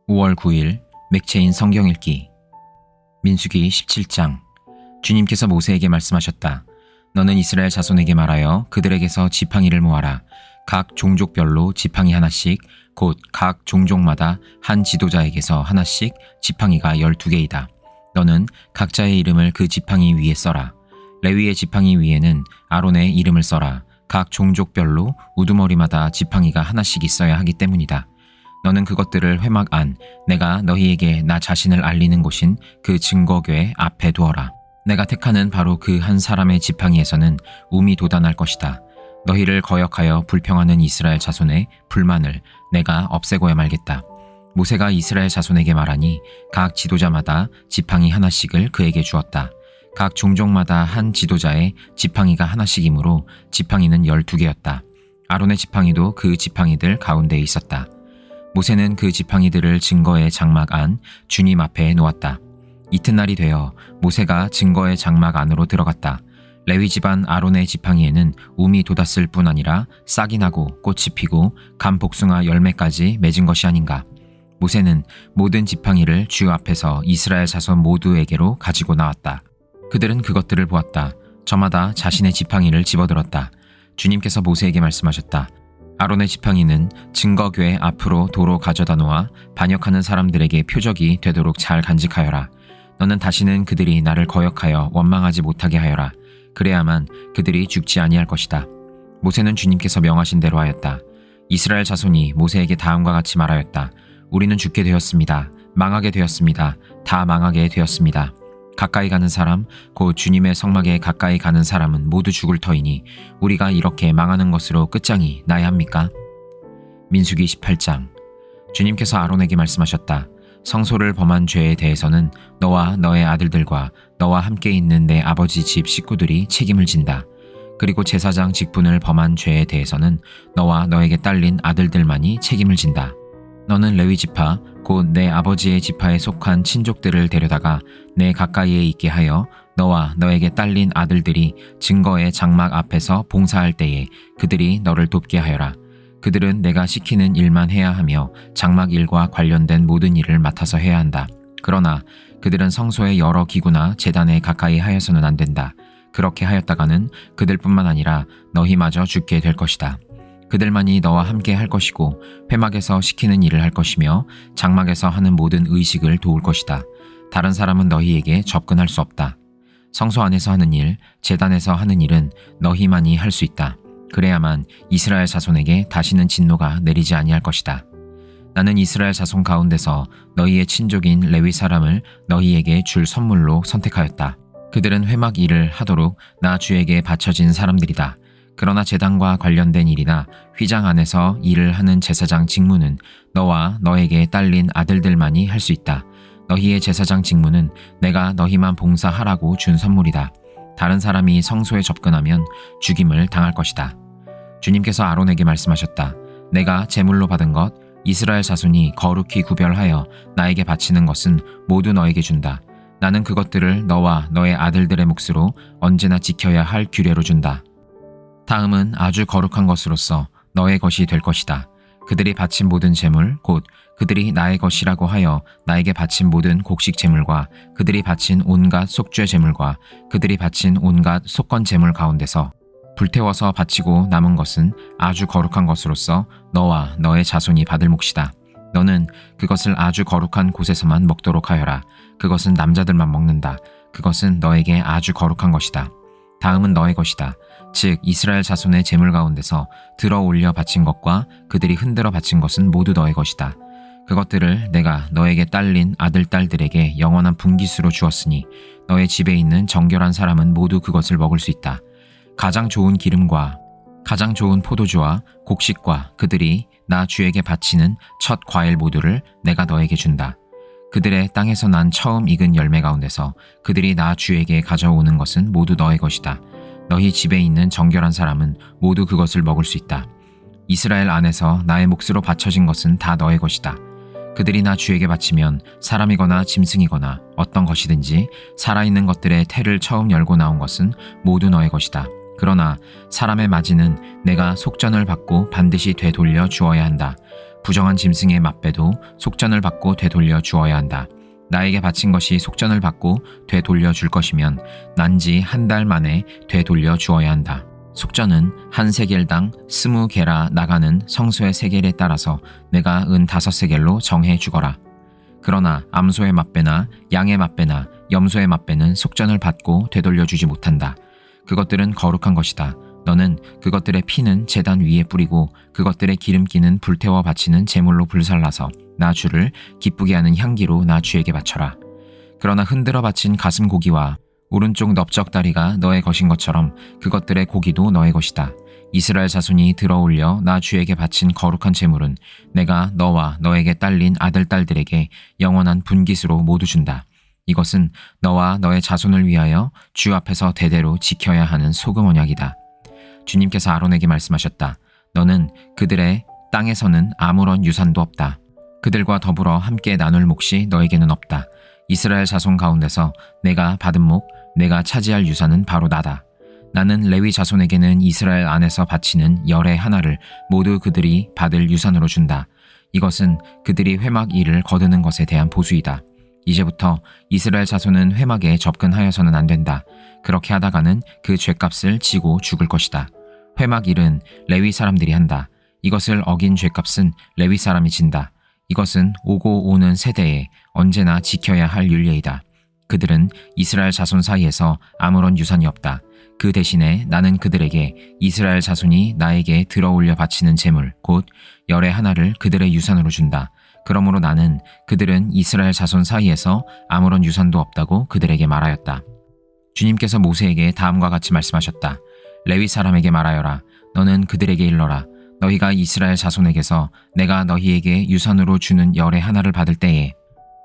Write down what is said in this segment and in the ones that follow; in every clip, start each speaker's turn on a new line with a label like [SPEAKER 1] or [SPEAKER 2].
[SPEAKER 1] 5월 9일 맥체인 성경 읽기. 민수기 17장. 주님께서 모세에게 말씀하셨다. 너는 이스라엘 자손에게 말하여 그들에게서 지팡이를 모아라. 각 종족별로 지팡이 하나씩, 곧 각 종족마다 한 지도자에게서 하나씩 지팡이가 12개이다. 너는 각자의 이름을 그 지팡이 위에 써라. 레위의 지팡이 위에는 아론의 이름을 써라. 각 종족별로 우두머리마다 지팡이가 하나씩 있어야 하기 때문이다. 너는 그것들을 회막 안, 내가 너희에게 나 자신을 알리는 곳인 그 증거궤 앞에 두어라. 내가 택하는 바로 그 한 사람의 지팡이에서는 움이 돋아날 것이다. 너희를 거역하여 불평하는 이스라엘 자손의 불만을 내가 없애고야 말겠다. 모세가 이스라엘 자손에게 말하니 각 지도자마다 지팡이 하나씩을 그에게 주었다. 각 종족마다 한 지도자의 지팡이가 하나씩이므로 지팡이는 12개였다. 아론의 지팡이도 그 지팡이들 가운데에 있었다. 모세는 그 지팡이들을 증거의 장막 안 주님 앞에 놓았다. 이튿날이 되어 모세가 증거의 장막 안으로 들어갔다. 레위 집안 아론의 지팡이에는 움이 돋았을 뿐 아니라 싹이 나고 꽃이 피고 감 복숭아 열매까지 맺은 것이 아닌가. 모세는 모든 지팡이를 주 앞에서 이스라엘 자손 모두에게로 가지고 나왔다. 그들은 그것들을 보았다. 저마다 자신의 지팡이를 집어들었다. 주님께서 모세에게 말씀하셨다. 아론의 지팡이는 증거궤 앞으로 도로 가져다 놓아 반역하는 사람들에게 표적이 되도록 잘 간직하여라. 너는 다시는 그들이 나를 거역하여 원망하지 못하게 하여라. 그래야만 그들이 죽지 아니할 것이다. 모세는 주님께서 명하신 대로 하였다. 이스라엘 자손이 모세에게 다음과 같이 말하였다. 우리는 죽게 되었습니다. 망하게 되었습니다. 다 망하게 되었습니다. 가까이 가는 사람, 곧 주님의 성막에 가까이 가는 사람은 모두 죽을 터이니 우리가 이렇게 망하는 것으로 끝장이 나야 합니까? 민수기 18장. 주님께서 아론에게 말씀하셨다. 성소를 범한 죄에 대해서는 너와 너의 아들들과 너와 함께 있는 내 아버지 집 식구들이 책임을 진다. 그리고 제사장 직분을 범한 죄에 대해서는 너와 너에게 딸린 아들들만이 책임을 진다. 너는 레위 지파, 곧 내 아버지의 지파에 속한 친족들을 데려다가 내 가까이에 있게 하여 너와 너에게 딸린 아들들이 증거의 장막 앞에서 봉사할 때에 그들이 너를 돕게 하여라. 그들은 내가 시키는 일만 해야 하며 장막 일과 관련된 모든 일을 맡아서 해야 한다. 그러나 그들은 성소의 여러 기구나 제단에 가까이 하여서는 안 된다. 그렇게 하였다가는 그들뿐만 아니라 너희마저 죽게 될 것이다. 그들만이 너와 함께 할 것이고 회막에서 시키는 일을 할 것이며 장막에서 하는 모든 의식을 도울 것이다. 다른 사람은 너희에게 접근할 수 없다. 성소 안에서 하는 일, 제단에서 하는 일은 너희만이 할 수 있다. 그래야만 이스라엘 자손에게 다시는 진노가 내리지 아니할 것이다. 나는 이스라엘 자손 가운데서 너희의 친족인 레위 사람을 너희에게 줄 선물로 선택하였다. 그들은 회막 일을 하도록 나 주에게 바쳐진 사람들이다. 그러나 제단과 관련된 일이나 휘장 안에서 일을 하는 제사장 직무는 너와 너에게 딸린 아들들만이 할 수 있다. 너희의 제사장 직무는 내가 너희만 봉사하라고 준 선물이다. 다른 사람이 성소에 접근하면 죽임을 당할 것이다. 주님께서 아론에게 말씀하셨다. 내가 제물로 받은 것, 이스라엘 자손이 거룩히 구별하여 나에게 바치는 것은 모두 너에게 준다. 나는 그것들을 너와 너의 아들들의 몫으로 언제나 지켜야 할 규례로 준다. 다음은 아주 거룩한 것으로서 너의 것이 될 것이다. 그들이 바친 모든 제물, 곧 그들이 나의 것이라고 하여 나에게 바친 모든 곡식 제물과 그들이 바친 온갖 속죄 제물과 그들이 바친 온갖 속건 제물 가운데서 불태워서 바치고 남은 것은 아주 거룩한 것으로서 너와 너의 자손이 받을 몫이다. 너는 그것을 아주 거룩한 곳에서만 먹도록 하여라. 그것은 남자들만 먹는다. 그것은 너에게 아주 거룩한 것이다. 다음은 너의 것이다. 즉 이스라엘 자손의 제물 가운데서 들어 올려 바친 것과 그들이 흔들어 바친 것은 모두 너의 것이다. 그것들을 내가 너에게 딸린 아들 딸들에게 영원한 분깃으로 주었으니 너의 집에 있는 정결한 사람은 모두 그것을 먹을 수 있다. 가장 좋은 기름과 가장 좋은 포도주와 곡식과 그들이 나 주에게 바치는 첫 과일 모두를 내가 너에게 준다. 그들의 땅에서 난 처음 익은 열매 가운데서 그들이 나 주에게 가져오는 것은 모두 너의 것이다. 너희 집에 있는 정결한 사람은 모두 그것을 먹을 수 있다. 이스라엘 안에서 나의 몫으로 바쳐진 것은 다 너의 것이다. 그들이 나 주에게 바치면 사람이거나 짐승이거나 어떤 것이든지 살아있는 것들의 태를 처음 열고 나온 것은 모두 너의 것이다. 그러나 사람의 맞이는 내가 속전을 받고 반드시 되돌려 주어야 한다. 부정한 짐승의 맞배도 속전을 받고 되돌려 주어야 한다. 나에게 바친 것이 속전을 받고 되돌려 줄 것이면 난지 한 달 만에 되돌려 주어야 한다. 속전은 한 세겔당 20게라 나가는 성소의 세겔에 따라서 내가 은 5세겔로 정해 주거라. 그러나 암소의 맞배나 양의 맞배나 염소의 맞배는 속전을 받고 되돌려 주지 못한다. 그것들은 거룩한 것이다. 너는 그것들의 피는 제단 위에 뿌리고 그것들의 기름기는 불태워 바치는 제물로 불살라서 나 주를 기쁘게 하는 향기로 나 주에게 바쳐라. 그러나 흔들어 바친 가슴 고기와 오른쪽 넓적다리가 너의 것인 것처럼 그것들의 고기도 너의 것이다. 이스라엘 자손이 들어올려 나 주에게 바친 거룩한 제물은 내가 너와 너에게 딸린 아들 딸들에게 영원한 분깃으로 모두 준다. 이것은 너와 너의 자손을 위하여 주 앞에서 대대로 지켜야 하는 소금 언약이다. 주님께서 아론에게 말씀하셨다. 너는 그들의 땅에서는 아무런 유산도 없다. 그들과 더불어 함께 나눌 몫이 너에게는 없다. 이스라엘 자손 가운데서 내가 받은 몫, 내가 차지할 유산은 바로 나다. 나는 레위 자손에게는 이스라엘 안에서 바치는 열의 하나를 모두 그들이 받을 유산으로 준다. 이것은 그들이 회막 일을 거두는 것에 대한 보수이다. 이제부터 이스라엘 자손은 회막에 접근하여서는 안 된다. 그렇게 하다가는 그 죗값을 지고 죽을 것이다. 회막 일은 레위 사람들이 한다. 이것을 어긴 죗값은 레위 사람이 진다. 이것은 오고 오는 세대에 언제나 지켜야 할 율례이다. 그들은 이스라엘 자손 사이에서 아무런 유산이 없다. 그 대신에 나는 그들에게 이스라엘 자손이 나에게 들어올려 바치는 제물, 곧 열의 하나를 그들의 유산으로 준다. 그러므로 나는 그들은 이스라엘 자손 사이에서 아무런 유산도 없다고 그들에게 말하였다. 주님께서 모세에게 다음과 같이 말씀하셨다. 레위 사람에게 말하여라. 너는 그들에게 일러라. 너희가 이스라엘 자손에게서 내가 너희에게 유산으로 주는 열의 하나를 받을 때에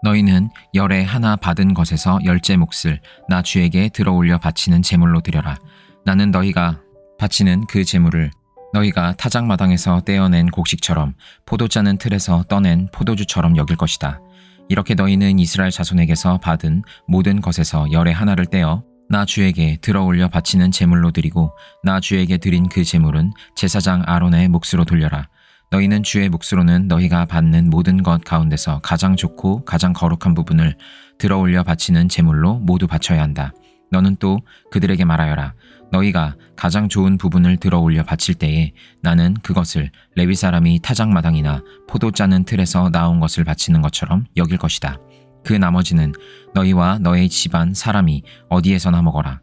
[SPEAKER 1] 너희는 열의 하나 받은 것에서 열째 몫을 나 주에게 들어올려 바치는 제물로 드려라. 나는 너희가 바치는 그 제물을 너희가 타작마당에서 떼어낸 곡식처럼 포도 짜는 틀에서 떠낸 포도주처럼 여길 것이다. 이렇게 너희는 이스라엘 자손에게서 받은 모든 것에서 열의 하나를 떼어 나 주에게 들어올려 바치는 제물로 드리고 나 주에게 드린 그 제물은 제사장 아론의 몫으로 돌려라. 너희는 주의 몫으로는 너희가 받는 모든 것 가운데서 가장 좋고 가장 거룩한 부분을 들어올려 바치는 제물로 모두 바쳐야 한다. 너는 또 그들에게 말하여라. 너희가 가장 좋은 부분을 들어올려 바칠 때에 나는 그것을 레위 사람이 타작마당이나 포도 짜는 틀에서 나온 것을 바치는 것처럼 여길 것이다. 그 나머지는 너희와 너의 집안 사람이 어디에서나 먹어라.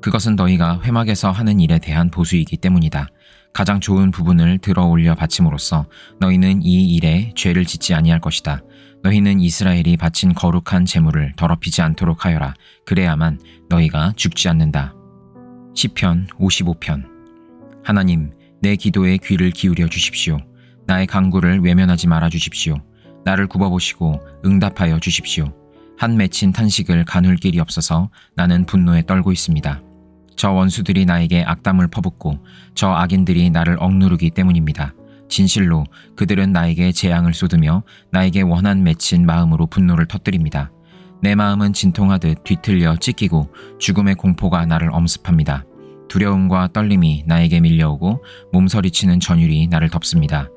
[SPEAKER 1] 그것은 너희가 회막에서 하는 일에 대한 보수이기 때문이다. 가장 좋은 부분을 들어올려 바침으로써 너희는 이 일에 죄를 짓지 아니할 것이다. 너희는 이스라엘이 바친 거룩한 제물을 더럽히지 않도록 하여라. 그래야만 너희가 죽지 않는다. 시편 55편. 하나님, 내 기도에 귀를 기울여 주십시오. 나의 간구를 외면하지 말아 주십시오. 나를 굽어보시고 응답하여 주십시오. 한 맺힌 탄식을 가눌 길이 없어서 나는 분노에 떨고 있습니다. 저 원수들이 나에게 악담을 퍼붓고 저 악인들이 나를 억누르기 때문입니다. 진실로 그들은 나에게 재앙을 쏟으며 나에게 원한 맺힌 마음으로 분노를 터뜨립니다. 내 마음은 진통하듯 뒤틀려 찢기고 죽음의 공포가 나를 엄습합니다. 두려움과 떨림이 나에게 밀려오고 몸서리치는 전율이 나를 덮습니다.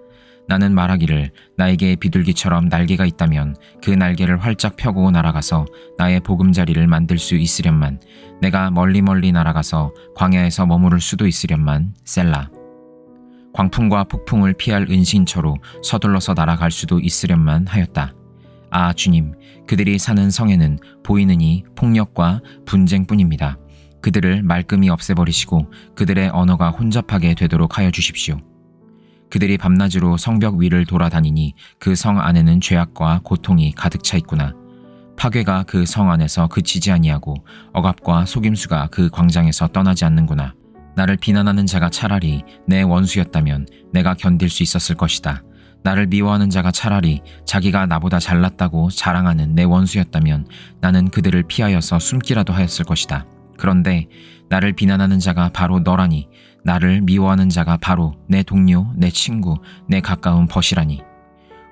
[SPEAKER 1] 나는 말하기를 나에게 비둘기처럼 날개가 있다면 그 날개를 활짝 펴고 날아가서 나의 보금자리를 만들 수 있으련만, 내가 멀리 날아가서 광야에서 머무를 수도 있으련만. 셀라. 광풍과 폭풍을 피할 은신처로 서둘러서 날아갈 수도 있으련만 하였다. 아 주님, 그들이 사는 성에는 보이느니 폭력과 분쟁뿐입니다. 그들을 말끔히 없애버리시고 그들의 언어가 혼잡하게 되도록 하여 주십시오. 그들이 밤낮으로 성벽 위를 돌아다니니 그 성 안에는 죄악과 고통이 가득 차 있구나. 파괴가 그 성 안에서 그치지 아니하고 억압과 속임수가 그 광장에서 떠나지 않는구나. 나를 비난하는 자가 차라리 내 원수였다면 내가 견딜 수 있었을 것이다. 나를 미워하는 자가 차라리 자기가 나보다 잘났다고 자랑하는 내 원수였다면 나는 그들을 피하여서 숨기라도 하였을 것이다. 그런데 나를 비난하는 자가 바로 너라니, 나를 미워하는 자가 바로 내 동료, 내 친구, 내 가까운 벗이라니.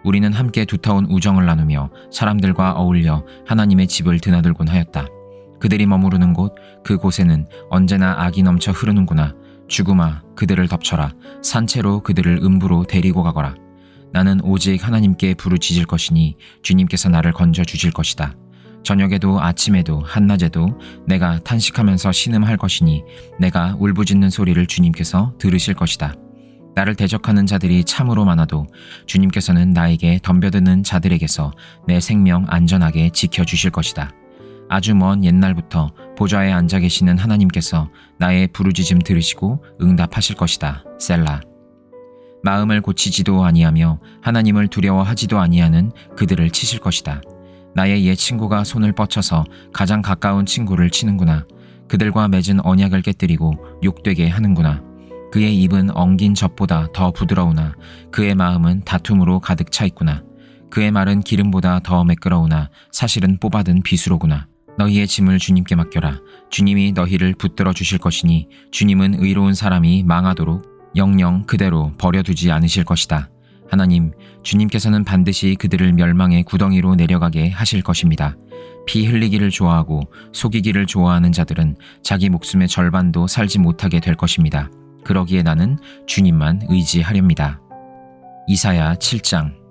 [SPEAKER 1] 우리는 함께 두터운 우정을 나누며 사람들과 어울려 하나님의 집을 드나들곤 하였다. 그들이 머무르는 곳, 그곳에는 언제나 악이 넘쳐 흐르는구나. 죽음아, 그들을 덮쳐라. 산채로 그들을 음부로 데리고 가거라. 나는 오직 하나님께 부르짖을 것이니 주님께서 나를 건져 주실 것이다. 저녁에도 아침에도 한낮에도 내가 탄식하면서 신음할 것이니 내가 울부짖는 소리를 주님께서 들으실 것이다. 나를 대적하는 자들이 참으로 많아도 주님께서는 나에게 덤벼드는 자들에게서 내 생명 안전하게 지켜주실 것이다. 아주 먼 옛날부터 보좌에 앉아 계시는 하나님께서 나의 부르짖음 들으시고 응답하실 것이다. 셀라. 마음을 고치지도 아니하며 하나님을 두려워하지도 아니하는 그들을 치실 것이다. 나의 옛 친구가 손을 뻗쳐서 가장 가까운 친구를 치는구나. 그들과 맺은 언약을 깨뜨리고 욕되게 하는구나. 그의 입은 엉긴 젖보다 더 부드러우나 그의 마음은 다툼으로 가득 차 있구나. 그의 말은 기름보다 더 매끄러우나 사실은 뽑아든 비수로구나. 너희의 짐을 주님께 맡겨라. 주님이 너희를 붙들어 주실 것이니 주님은 의로운 사람이 망하도록 영영 그대로 버려두지 않으실 것이다. 하나님, 주님께서는 반드시 그들을 멸망의 구덩이로 내려가게 하실 것입니다. 피 흘리기를 좋아하고 속이기를 좋아하는 자들은 자기 목숨의 절반도 살지 못하게 될 것입니다. 그러기에 나는 주님만 의지하렵니다. 이사야 7장.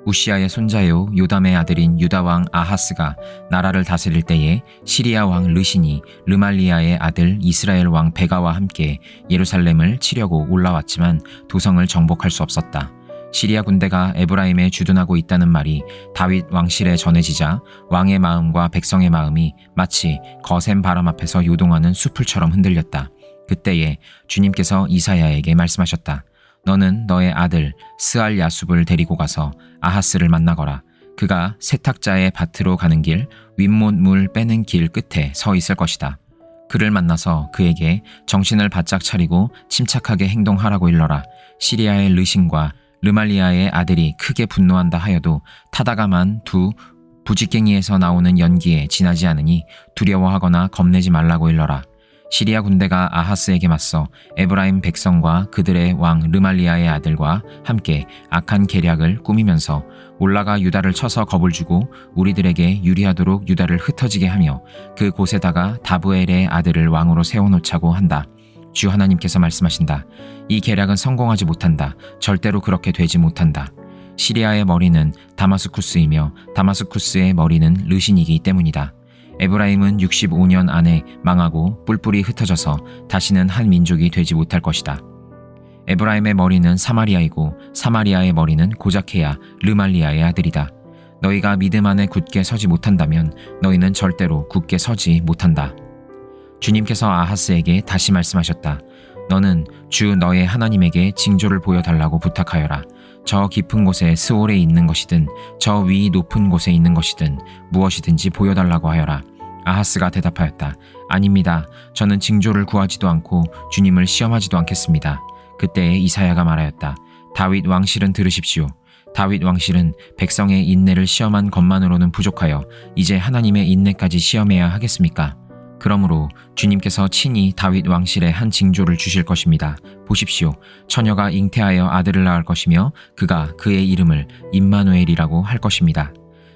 [SPEAKER 1] 우시아의 손자요 요담의 아들인 유다왕 아하스가 나라를 다스릴 때에 시리아 왕 르신이 르말리아의 아들 이스라엘 왕 베가와 함께 예루살렘을 치려고 올라왔지만 도성을 정복할 수 없었다. 시리아 군대가 에브라임에 주둔하고 있다는 말이 다윗 왕실에 전해지자 왕의 마음과 백성의 마음이 마치 거센 바람 앞에서 요동하는 수풀처럼 흔들렸다. 그때에 주님께서 이사야에게 말씀하셨다. 너는 너의 아들 스알 야숲을 데리고 가서 아하스를 만나거라. 그가 세탁자의 밭으로 가는 길, 윗못 물 빼는 길 끝에 서 있을 것이다. 그를 만나서 그에게 정신을 바짝 차리고 침착하게 행동하라고 일러라. 시리아의 르신과 르말리아의 아들이 크게 분노한다 하여도 타다가만 두 부직갱이에서 나오는 연기에 지나지 않으니 두려워하거나 겁내지 말라고 일러라. 시리아 군대가 아하스에게 맞서 에브라임 백성과 그들의 왕 르말리아의 아들과 함께 악한 계략을 꾸미면서 올라가 유다를 쳐서 겁을 주고 우리들에게 유리하도록 유다를 흩어지게 하며 그 곳에다가 다브엘의 아들을 왕으로 세워놓자고 한다. 주 하나님께서 말씀하신다. 이 계략은 성공하지 못한다. 절대로 그렇게 되지 못한다. 시리아의 머리는 다마스쿠스이며 다마스쿠스의 머리는 르신이기 때문이다. 에브라임은 65년 안에 망하고 뿔뿔이 흩어져서 다시는 한 민족이 되지 못할 것이다. 에브라임의 머리는 사마리아이고 사마리아의 머리는 고자케야 르말리아의 아들이다. 너희가 믿음 안에 굳게 서지 못한다면 너희는 절대로 굳게 서지 못한다. 주님께서 아하스에게 다시 말씀하셨다. 너는 주 너의 하나님에게 징조를 보여달라고 부탁하여라. 저 깊은 곳에 스올에 있는 것이든 저 위 높은 곳에 있는 것이든 무엇이든지 보여달라고 하여라. 아하스가 대답하였다. 아닙니다. 저는 징조를 구하지도 않고 주님을 시험하지도 않겠습니다. 그때에 이사야가 말하였다. 다윗 왕실은 들으십시오. 다윗 왕실은 백성의 인내를 시험한 것만으로는 부족하여 이제 하나님의 인내까지 시험해야 하겠습니까? 그러므로 주님께서 친히 다윗 왕실에 한 징조를 주실 것입니다. 보십시오. 처녀가 잉태하여 아들을 낳을 것이며 그가 그의 이름을 임마누엘이라고 할 것입니다.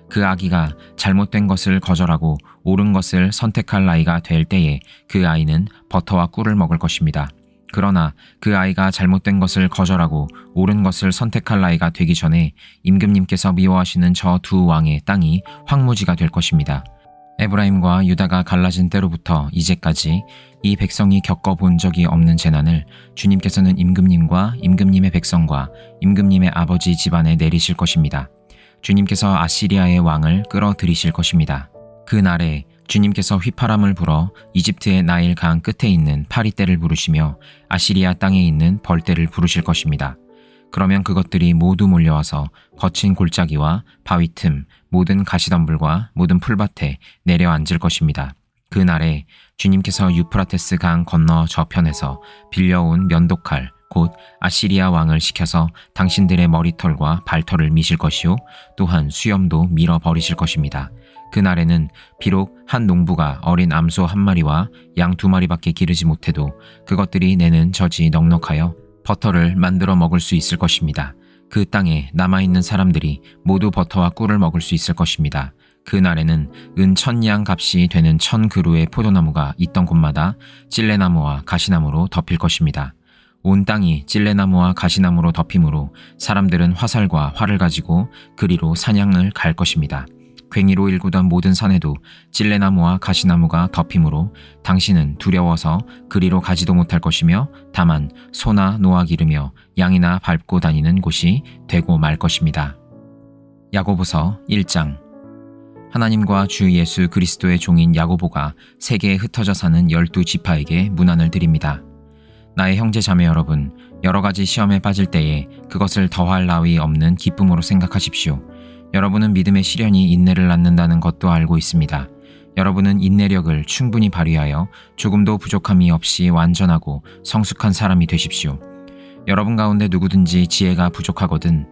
[SPEAKER 1] 그 아기가 잘못된 것을 거절하고 옳은 것을 선택할 나이가 될 때에 그 아이는 버터와 꿀을 먹을 것입니다. 그러나 그 아이가 잘못된 것을 거절하고 옳은 것을 선택할 나이가 되기 전에 임금님께서 미워하시는 저 두 왕의 땅이 황무지가 될 것입니다. 에브라임과 유다가 갈라진 때로부터 이제까지 이 백성이 겪어본 적이 없는 재난을 주님께서는 임금님과 임금님의 백성과 임금님의 아버지 집안에 내리실 것입니다. 주님께서 아시리아의 왕을 끌어들이실 것입니다. 그 날에 주님께서 휘파람을 불어 이집트의 나일 강 끝에 있는 파리떼를 부르시며 아시리아 땅에 있는 벌떼를 부르실 것입니다. 그러면 그것들이 모두 몰려와서 거친 골짜기와 바위 틈, 모든 가시덤불과 모든 풀밭에 내려앉을 것입니다. 그 날에 주님께서 유프라테스 강 건너 저편에서 빌려온 면도칼, 곧 아시리아 왕을 시켜서 당신들의 머리털과 발털을 미실 것이요 또한 수염도 밀어버리실 것입니다. 그날에는 비록 한 농부가 어린 암소 한 마리와 양 2마리밖에 기르지 못해도 그것들이 내는 젖이 넉넉하여 버터를 만들어 먹을 수 있을 것입니다. 그 땅에 남아있는 사람들이 모두 버터와 꿀을 먹을 수 있을 것입니다. 그날에는 은 1000냥 값이 되는 1000그루의 포도나무가 있던 곳마다 찔레나무와 가시나무로 덮일 것입니다. 온 땅이 찔레나무와 가시나무로 덮이므로 사람들은 화살과 활을 가지고 그리로 사냥을 갈 것입니다. 괭이로 일구던 모든 산에도 찔레나무와 가시나무가 덮이므로 당신은 두려워서 그리로 가지도 못할 것이며 다만 소나 노아 기르며 양이나 밟고 다니는 곳이 되고 말 것입니다. 야고보서 1장. 하나님과 주 예수 그리스도의 종인 야고보가 세계에 흩어져 사는 12지파에게 문안을 드립니다. 나의 형제 자매 여러분, 여러 가지 시험에 빠질 때에 그것을 더할 나위 없는 기쁨으로 생각하십시오. 여러분은 믿음의 시련이 인내를 낳는다는 것도 알고 있습니다. 여러분은 인내력을 충분히 발휘하여 조금도 부족함이 없이 완전하고 성숙한 사람이 되십시오. 여러분 가운데 누구든지 지혜가 부족하거든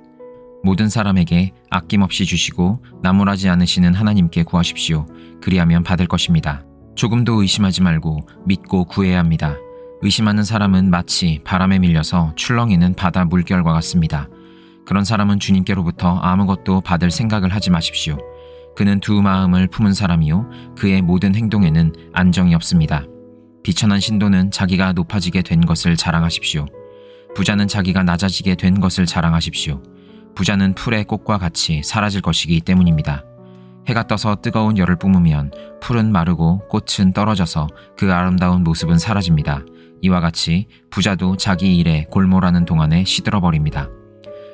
[SPEAKER 1] 모든 사람에게 아낌없이 주시고 나무라지 않으시는 하나님께 구하십시오. 그리하면 받을 것입니다. 조금도 의심하지 말고 믿고 구해야 합니다. 의심하는 사람은 마치 바람에 밀려서 출렁이는 바다 물결과 같습니다. 그런 사람은 주님께로부터 아무것도 받을 생각을 하지 마십시오. 그는 두 마음을 품은 사람이요 그의 모든 행동에는 안정이 없습니다. 비천한 신도는 자기가 높아지게 된 것을 자랑하십시오. 부자는 자기가 낮아지게 된 것을 자랑하십시오. 부자는 풀의 꽃과 같이 사라질 것이기 때문입니다. 해가 떠서 뜨거운 열을 뿜으면 풀은 마르고 꽃은 떨어져서 그 아름다운 모습은 사라집니다. 이와 같이 부자도 자기 일에 골몰하는 동안에 시들어버립니다.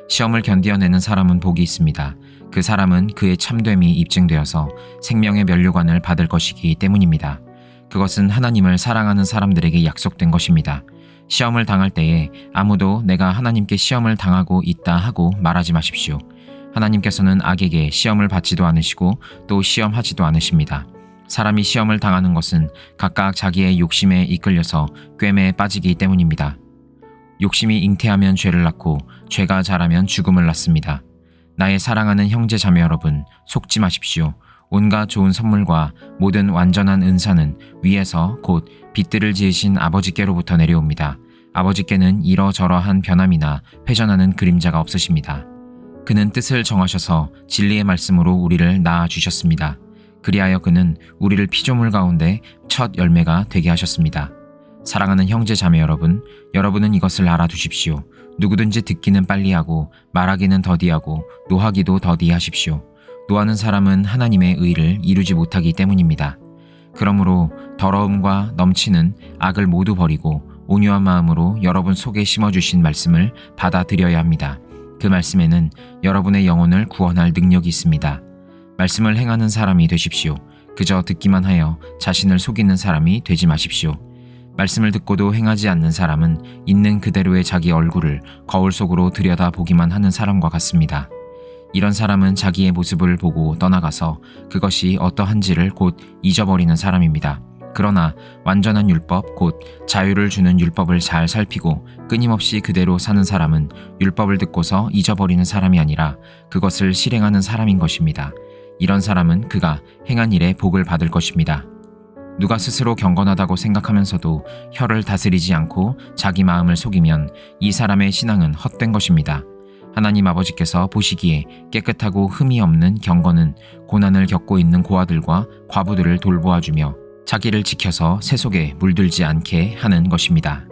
[SPEAKER 1] 시험을 견디어내는 사람은 복이 있습니다. 그 사람은 그의 참됨이 입증되어서 생명의 면류관을 받을 것이기 때문입니다. 그것은 하나님을 사랑하는 사람들에게 약속된 것입니다. 시험을 당할 때에 아무도 내가 하나님께 시험을 당하고 있다 하고 말하지 마십시오. 하나님께서는 악에게 시험을 받지도 않으시고 또 시험하지도 않으십니다. 사람이 시험을 당하는 것은 각각 자기의 욕심에 이끌려서 꿰매에 빠지기 때문입니다. 욕심이 잉태하면 죄를 낳고 죄가 자라면 죽음을 낳습니다. 나의 사랑하는 형제 자매 여러분, 속지 마십시오. 온갖 좋은 선물과 모든 완전한 은사는 위에서 곧 빛들을 지으신 아버지께로부터 내려옵니다. 아버지께는 이러저러한 변함이나 회전하는 그림자가 없으십니다. 그는 뜻을 정하셔서 진리의 말씀으로 우리를 낳아주셨습니다. 그리하여 그는 우리를 피조물 가운데 첫 열매가 되게 하셨습니다. 사랑하는 형제 자매 여러분, 여러분은 이것을 알아두십시오. 누구든지 듣기는 빨리 하고 말하기는 더디하고 노하기도 더디하십시오. 노하는 사람은 하나님의 의를 이루지 못하기 때문입니다. 그러므로 더러움과 넘치는 악을 모두 버리고 온유한 마음으로 여러분 속에 심어주신 말씀을 받아들여야 합니다. 그 말씀에는 여러분의 영혼을 구원할 능력이 있습니다. 말씀을 행하는 사람이 되십시오. 그저 듣기만 하여 자신을 속이는 사람이 되지 마십시오. 말씀을 듣고도 행하지 않는 사람은 있는 그대로의 자기 얼굴을 거울 속으로 들여다보기만 하는 사람과 같습니다. 이런 사람은 자기의 모습을 보고 떠나가서 그것이 어떠한지를 곧 잊어버리는 사람입니다. 그러나 완전한 율법, 곧 자유를 주는 율법을 잘 살피고 끊임없이 그대로 사는 사람은 율법을 듣고서 잊어버리는 사람이 아니라 그것을 실행하는 사람인 것입니다. 이런 사람은 그가 행한 일에 복을 받을 것입니다. 누가 스스로 경건하다고 생각하면서도 혀를 다스리지 않고 자기 마음을 속이면 이 사람의 신앙은 헛된 것입니다. 하나님 아버지께서 보시기에 깨끗하고 흠이 없는 경건은 고난을 겪고 있는 고아들과 과부들을 돌보아주며 자기를 지켜서 세 속에 물들지 않게 하는 것입니다.